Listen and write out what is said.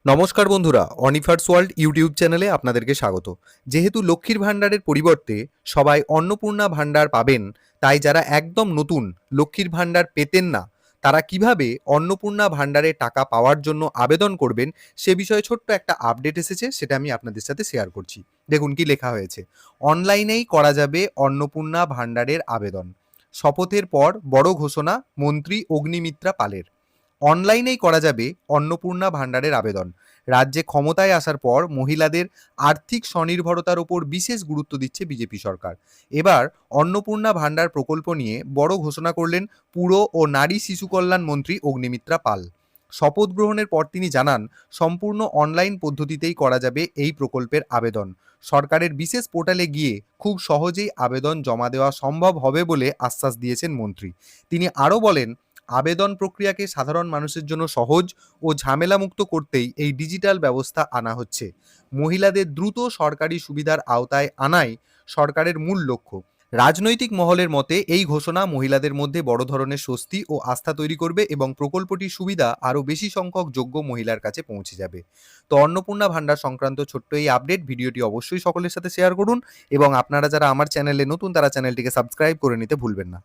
নমস্কার বন্ধুরা, অনিফার্স world YouTube চ্যানেলে আপনাদেরকে স্বাগত। যেহেতু লক্ষ্মীর ভাণ্ডারের পরিবর্তে সবাই অন্নপূর্ণা ভাণ্ডার পাবেন, তাই যারা একদম নতুন লক্ষ্মীর ভাণ্ডার পেতেন না, তারা কিভাবে অন্নপূর্ণা ভাণ্ডারে টাকা পাওয়ার জন্য আবেদন করবেন সে বিষয়ে ছোট্ট একটা আপডেট এসেছে, সেটা আমি আপনাদের সাথে শেয়ার করছি। দেখুন কি লেখা হয়েছে। অনলাইনেই করা যাবে অন্নপূর্ণা ভাণ্ডারের আবেদন। শপথের পর বড় ঘোষণা মন্ত্রী অগ্নিমিত্রা পালের। অনলাইনেই করা যাবে অন্নপূর্ণা ভাণ্ডারের আবেদন। রাজ্যে ক্ষমতায় আসার পর মহিলাদের আর্থিক স্বনির্ভরতার ওপর বিশেষ গুরুত্ব দিচ্ছে বিজেপি সরকার। এবার অন্নপূর্ণা ভাণ্ডার প্রকল্প নিয়ে বড় ঘোষণা করলেন পুর ও নারী শিশু কল্যাণ মন্ত্রী অগ্নিমিত্রা পাল। শপথ গ্রহণের পর তিনি জানান, সম্পূর্ণ অনলাইন পদ্ধতিতেই করা যাবে এই প্রকল্পের আবেদন। সরকারের বিশেষ পোর্টালে গিয়ে খুব সহজেই আবেদন জমা দেওয়া সম্ভব হবে বলে আশ্বাস দিয়েছেন মন্ত্রী। তিনি আরও বলেন, আবেদন প্রক্রিয়াকে সাধারণ মানুষের জন্য সহজ ও ঝামেলামুক্ত করতেই এই ডিজিটাল ব্যবস্থা আনা হচ্ছে। মহিলাদের দ্রুত সরকারি সুবিধার আওতায় আনাই সরকারের মূল লক্ষ্য। রাজনৈতিক মহলের মতে এই ঘোষণা মহিলাদের মধ্যে বড় ধরনের স্বস্তি ও আস্থা তৈরি করবে এবং প্রকল্পটির সুবিধা আরও বেশি সংখ্যক যোগ্য মহিলার কাছে পৌঁছে যাবে। তো অন্নপূর্ণা ভাণ্ডার সংক্রান্ত ছোট্ট এই আপডেট ভিডিওটি অবশ্যই সকলের সাথে শেয়ার করুন এবং আপনারা যারা আমার চ্যানেলে নতুন তারা চ্যানেলটিকে সাবস্ক্রাইব করে নিতে ভুলবেন না।